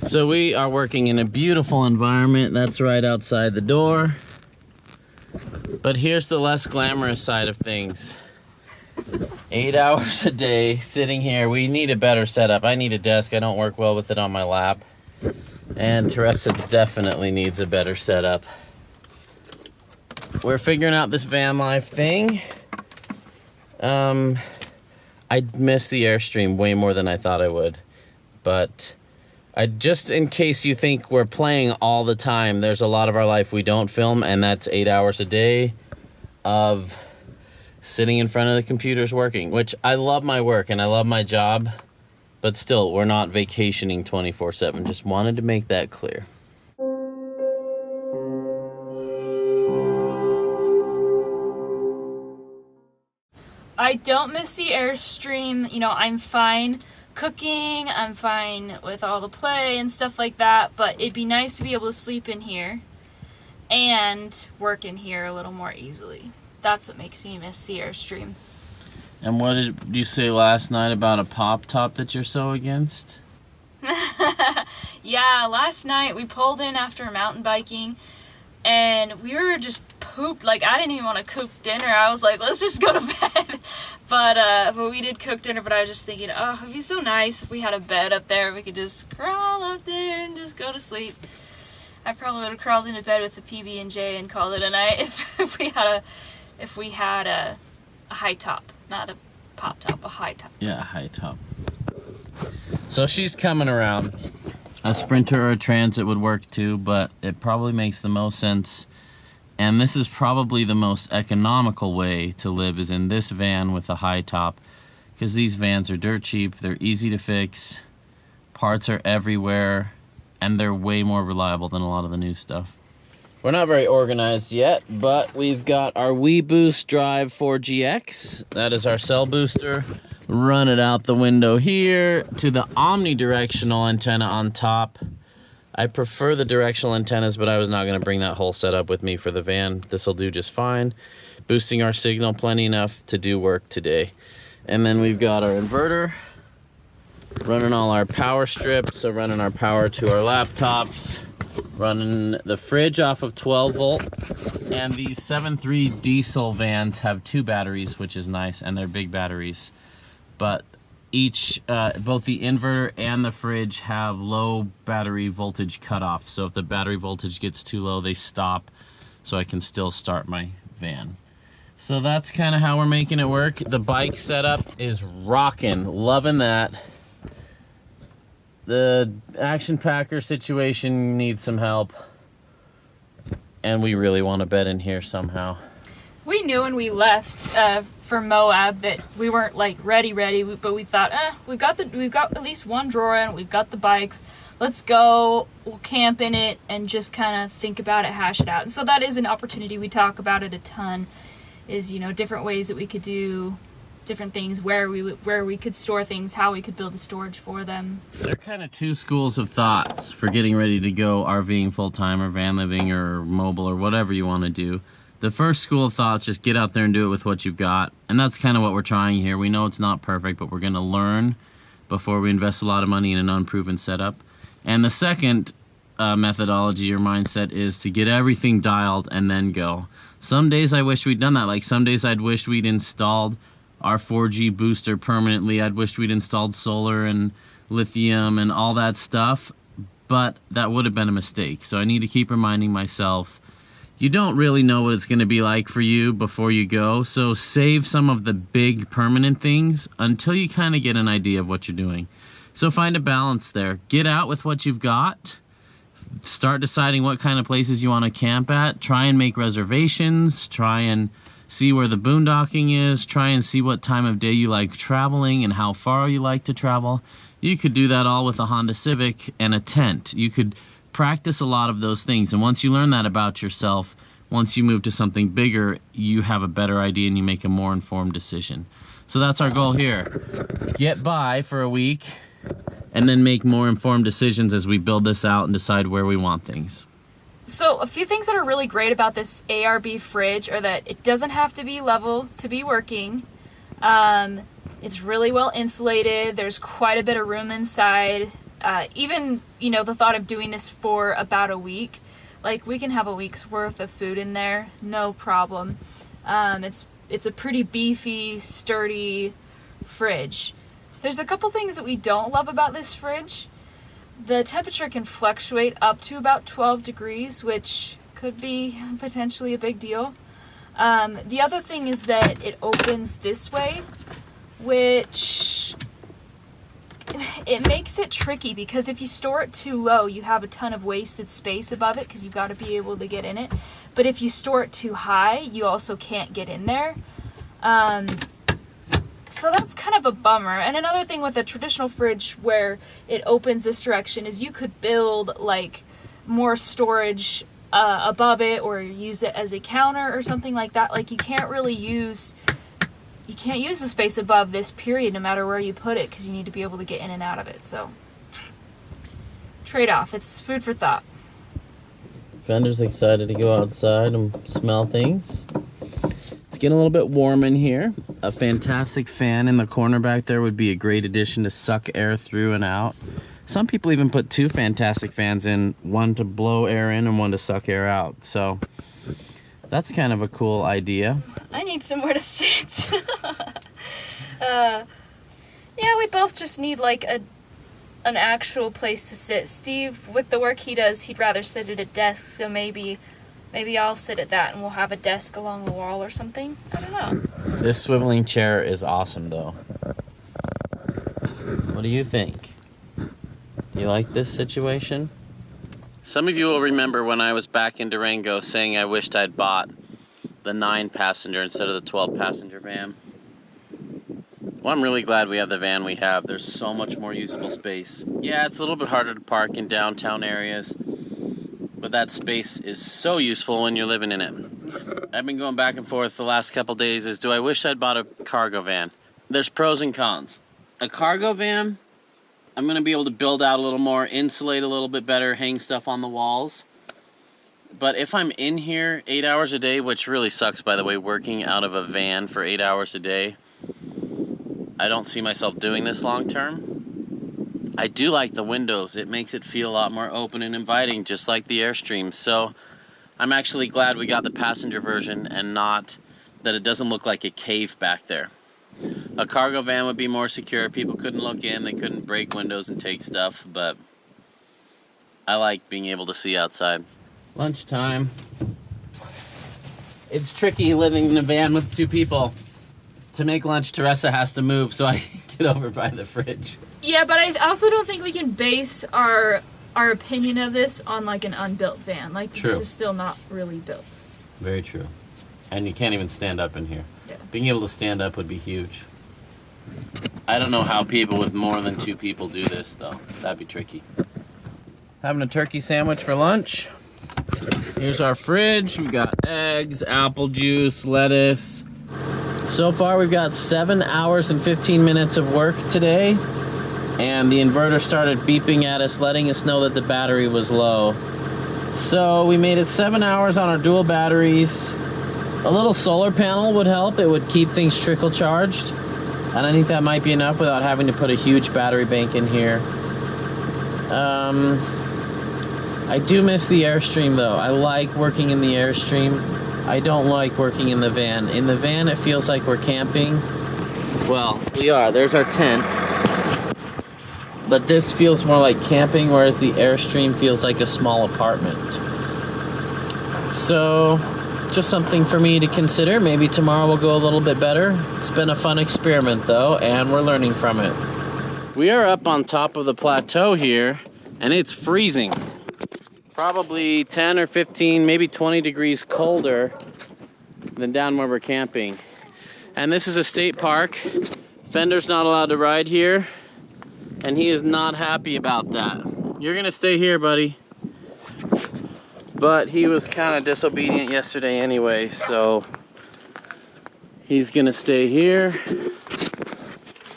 So we are working in a beautiful environment that's right outside the door. But here's the less glamorous side of things. 8 hours a day sitting here. We need a better setup. I need a desk. I don't work well with it on my lap. And Teresa definitely needs a better setup. We're figuring out this van life thing. I miss the Airstream way more than I thought I would. But just in case you think we're playing all the time, there's a lot of our life we don't film, and that's 8 hours a day of sitting in front of the computers working, which I love my work and I love my job, but still, we're not vacationing 24/7. Just wanted to make that clear. I don't miss the Airstream. You know, I'm fine cooking, I'm fine with all the play and stuff like that, but it'd be nice to be able to sleep in here and work in here a little more easily. That's what makes me miss the Airstream. And what did you say last night about a pop top that you're so against? Yeah, last night we pulled in after mountain biking and we were just pooped. Like, I didn't even want to cook dinner. I was like, let's just go to bed. But we did cook dinner, but I was just thinking, oh, it'd be so nice if we had a bed up there. We could just crawl up there and just go to sleep. I probably would have crawled into bed with a PB&J and called it a night if we had a high top. Not a pop top, a high top. Yeah, a high top. So she's coming around. A Sprinter or a Transit would work too, but it probably makes the most sense. And this is probably the most economical way to live, is in this van with a high top. Because these vans are dirt cheap, they're easy to fix, parts are everywhere, and they're way more reliable than a lot of the new stuff. We're not very organized yet, but we've got our WeBoost Drive 4GX. That is our cell booster. Run it out the window here to the omnidirectional antenna on top. I prefer the directional antennas, but I was not going to bring that whole setup with me for the van. This will do just fine. Boosting our signal plenty enough to do work today. And then we've got our inverter. Running all our power strips, so running our power to our laptops. Running the fridge off of 12 volt. And these 7.3 diesel vans have 2 batteries, which is nice, and they're big batteries. But both the inverter and the fridge have low battery voltage cutoff. So if the battery voltage gets too low, they stop, so I can still start my van. So that's kind of how we're making it work. The bike setup is rocking, loving that. The Action Packer situation needs some help, and we really want a bed in here somehow. We knew when we left for Moab that we weren't like ready, but we thought, we've got at least one drawer in, we've got the bikes, let's go, we'll camp in it and just kind of think about it, hash it out. And so that is an opportunity. We talk about it a ton, is, you know, different ways that we could do different things, where we could store things, how we could build the storage for them. There are kind of 2 schools of thoughts for getting ready to go RVing full-time or van living or mobile or whatever you want to do. The first school of thoughts, just get out there and do it with what you've got. And that's kind of what we're trying here. We know it's not perfect, but we're going to learn before we invest a lot of money in an unproven setup. And the second methodology or mindset is to get everything dialed and then go. Some days I wish we'd done that. Like some days I'd wished we'd installed our 4G booster permanently. I'd wished we'd installed solar and lithium and all that stuff, but that would have been a mistake. So I need to keep reminding myself, you don't really know what it's going to be like for you before you go, so save some of the big permanent things until you kind of get an idea of what you're doing. So find a balance there. Get out with what you've got. Start deciding what kind of places you want to camp at. Try and make reservations. Try and see where the boondocking is. Try and see what time of day you like traveling and how far you like to travel. You could do that all with a Honda Civic and a tent. You could practice a lot of those things, and once you learn that about yourself, once you move to something bigger, you have a better idea and you make a more informed decision. So that's our goal here. Get by for a week and then make more informed decisions as we build this out and decide where we want things. So a few things that are really great about this ARB fridge are that it doesn't have to be level to be working. It's really well insulated. There's quite a bit of room inside. even, you know, the thought of doing this for about a week, like we can have a week's worth of food in there, no problem. It's a pretty beefy, sturdy fridge. There's a couple things that we don't love about this fridge. The temperature can fluctuate up to about 12 degrees, which could be potentially a big deal. The other thing is that it opens this way, which it makes it tricky because if you store it too low, you have a ton of wasted space above it because you've got to be able to get in it. But if you store it too high, you also can't get in there. So that's kind of a bummer. And another thing with a traditional fridge where it opens this direction is you could build like more storage above it or use it as a counter or something like that. Like you can't use the space above this period no matter where you put it because you need to be able to get in and out of it. So trade-off. It's food for thought. Fender's excited to go outside and smell things. It's getting a little bit warm in here. A fantastic fan in the corner back there would be a great addition to suck air through and out. Some people even put two fantastic fans in, one to blow air in and one to suck air out. So that's kind of a cool idea. I need somewhere to sit. Yeah, we both just need like an actual place to sit. Steve, with the work he does, he'd rather sit at a desk, so maybe I'll sit at that and we'll have a desk along the wall or something. I don't know. This swiveling chair is awesome though. What do you think? Do you like this situation? Some of you will remember when I was back in Durango saying I wished I'd bought the 9-passenger instead of the 12-passenger van. Well, I'm really glad we have the van we have. There's so much more usable space. Yeah, it's a little bit harder to park in downtown areas, but that space is so useful when you're living in it. I've been going back and forth the last couple days is, do I wish I'd bought a cargo van? There's pros and cons. A cargo van, I'm going to be able to build out a little more, insulate a little bit better, hang stuff on the walls. But if I'm in here 8 hours a day, which really sucks, by the way, working out of a van for 8 hours a day, I don't see myself doing this long term. I do like the windows. It makes it feel a lot more open and inviting, just like the Airstream. So I'm actually glad we got the passenger version and not that it doesn't look like a cave back there. A cargo van would be more secure. People couldn't look in, they couldn't break windows and take stuff, but I like being able to see outside. Lunchtime. It's tricky living in a van with two people. To make lunch, Teresa has to move so I can get over by the fridge. Yeah, but I also don't think we can base our opinion of this on like an unbuilt van. Like True. This is still not really built. Very true. And you can't even stand up in here. Yeah. Being able to stand up would be huge. I don't know how people with more than two people do this though. That'd be tricky. Having a turkey sandwich for lunch. Here's our fridge. We've got eggs, apple juice, lettuce. So far we've got 7 hours and 15 minutes of work today, and the inverter started beeping at us, letting us know that the battery was low. So we made it 7 hours on our dual batteries. A little solar panel would help. It would keep things trickle charged, and I think that might be enough without having to put a huge battery bank in here. I do miss the Airstream though. I like working in the Airstream. I don't like working in the van. In the van, it feels like we're camping. Well, we are. There's our tent. But this feels more like camping, whereas the Airstream feels like a small apartment. So, just something for me to consider. Maybe tomorrow will go a little bit better. It's been a fun experiment, though, and we're learning from it. We are up on top of the plateau here, and it's freezing. Probably 10 or 15, maybe 20 degrees colder than down where we're camping. And this is a state park. Fender's not allowed to ride here, and he is not happy about that. You're gonna stay here, buddy. But he was kind of disobedient yesterday anyway, so he's gonna stay here.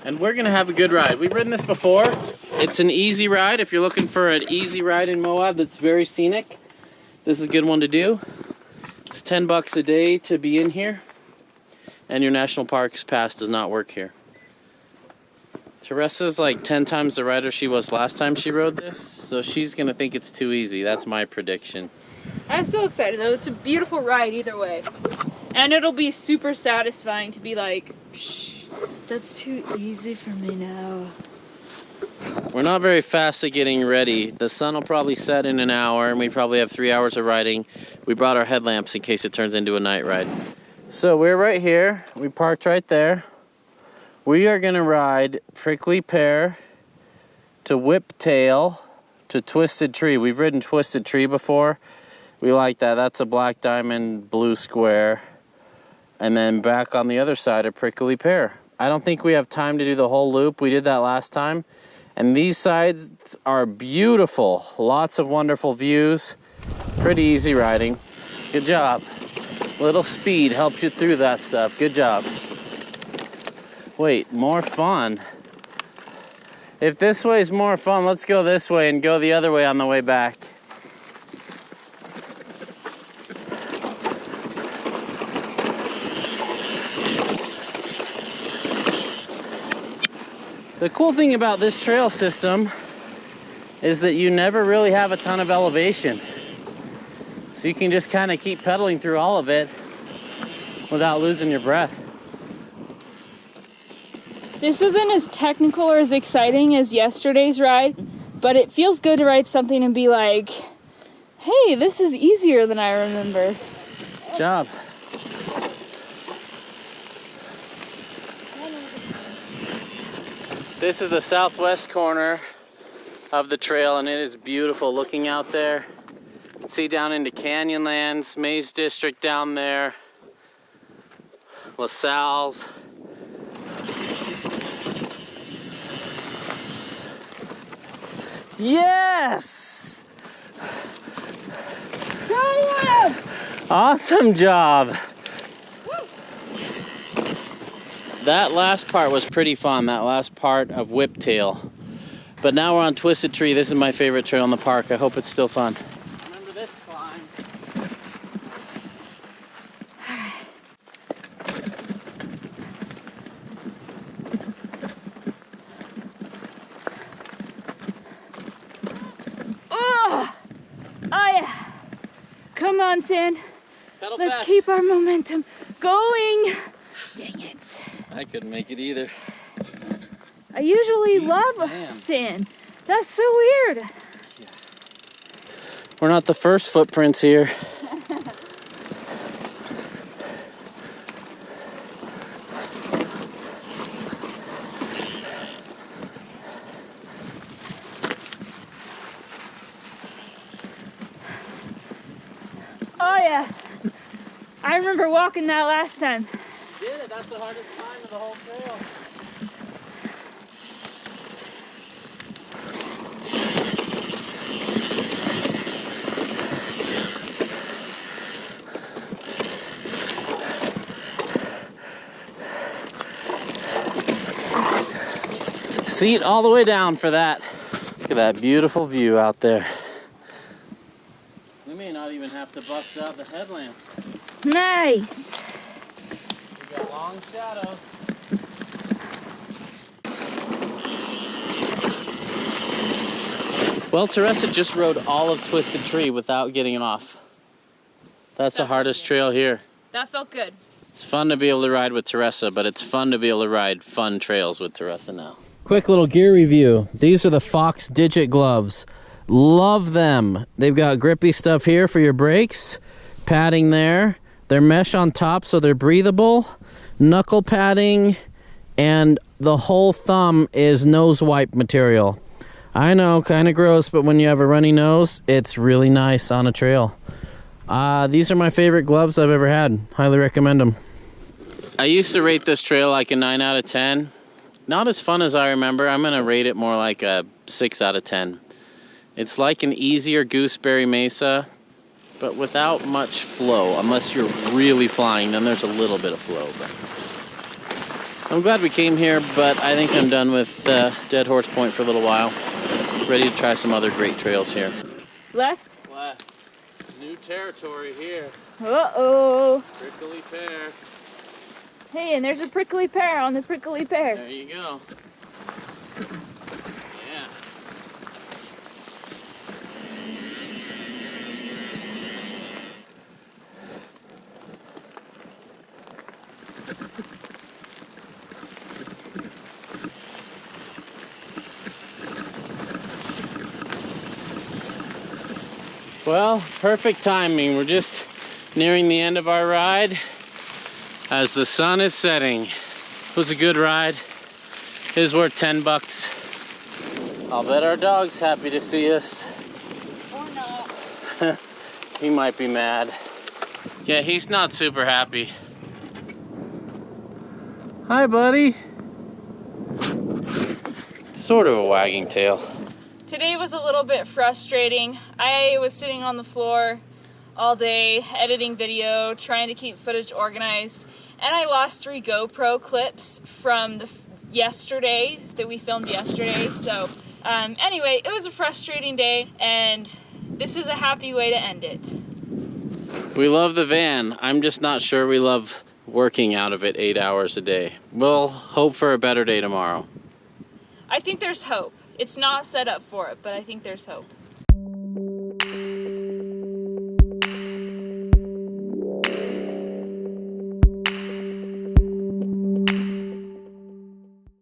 And we're gonna have a good ride. We've ridden this before. It's an easy ride. If you're looking for an easy ride in Moab that's very scenic, this is a good one to do. It's $10 a day to be in here, and your National Parks Pass does not work here. It's Teresa's like 10 times the rider she was last time she rode this, so she's gonna think it's too easy. That's my prediction. I'm so excited though. It's a beautiful ride either way. And it'll be super satisfying to be like, shh, that's too easy for me now. We're not very fast at getting ready. The sun will probably set in an hour, and we probably have 3 hours of riding. We brought our headlamps in case it turns into a night ride. So we're right here. We parked right there. We are gonna ride Prickly Pear to Whiptail to Twisted Tree. We've ridden Twisted Tree before. We like that. That's a black diamond blue square. And then back on the other side of Prickly Pear. I don't think we have time to do the whole loop. We did that last time. And these sides are beautiful. Lots of wonderful views. Pretty easy riding. Good job. Little speed helps you through that stuff. Good job. Wait, more fun. If this way is more fun, let's go this way and go the other way on the way back. The cool thing about this trail system is that you never really have a ton of elevation. So you can just kind of keep pedaling through all of it without losing your breath. This isn't as technical or as exciting as yesterday's ride, but it feels good to ride something and be like, hey, this is easier than I remember. Good job. This is the southwest corner of the trail, and it is beautiful looking out there. You can see down into Canyonlands, Maze District down there, LaSalle's. Yes! Awesome job! That last part was pretty fun, that last part of Whiptail. But now we're on Twisted Tree. This is my favorite trail in the park. I hope it's still fun. Remember this climb. Oh! Oh yeah! Come on, San. Pedal Let's fast. keep our momentum going. Dang it. I couldn't make it either. I usually love man. sand. That's so weird. We're not the first footprints here. Oh yeah. I remember walking that last time. You did it. That's the hardest climb of the whole trail. Seat all the way down for that. Look at that beautiful view out there. We may not even have to bust out the headlamps. Nice. We got long shadows. Well, Teresa just rode all of Twisted Tree without getting it off. That's the hardest trail here. That felt good. It's fun to be able to ride with Teresa, but it's fun to be able to ride fun trails with Teresa now. Quick little gear review. These are the Fox Digit gloves. Love them. They've got grippy stuff here for your brakes, padding there. They're mesh on top so they're breathable, knuckle padding, and the whole thumb is nose wipe material. I know, kind of gross, but when you have a runny nose, it's really nice on a trail. These are my favorite gloves I've ever had. Highly recommend them. I used to rate this trail like a 9 out of 10. Not as fun as I remember. I'm going to rate it more like a 6 out of 10. It's like an easier Gooseberry Mesa, but without much flow. Unless you're really flying, then there's a little bit of flow. But I'm glad we came here, but I think I'm done with Dead Horse Point for a little while. Ready to try some other great trails here. Left? Left. New territory here. Uh-oh. Prickly Pear. Hey, and there's a prickly pear on the prickly pear. There you go. Well, perfect timing. We're just nearing the end of our ride as the sun is setting. It was a good ride. It was worth 10 bucks. I'll bet our dog's happy to see us. Or not. He might be mad. Yeah, he's not super happy. Hi, buddy. Sort of a wagging tail. Today was a little bit frustrating. I was sitting on the floor all day editing video, trying to keep footage organized, and I lost 3 GoPro clips from yesterday that we filmed yesterday. So anyway, it was a frustrating day, and this is a happy way to end it. We love the van. I'm just not sure we love working out of it 8 hours a day. We'll hope for a better day tomorrow. I think there's hope. It's not set up for it, but I think there's hope.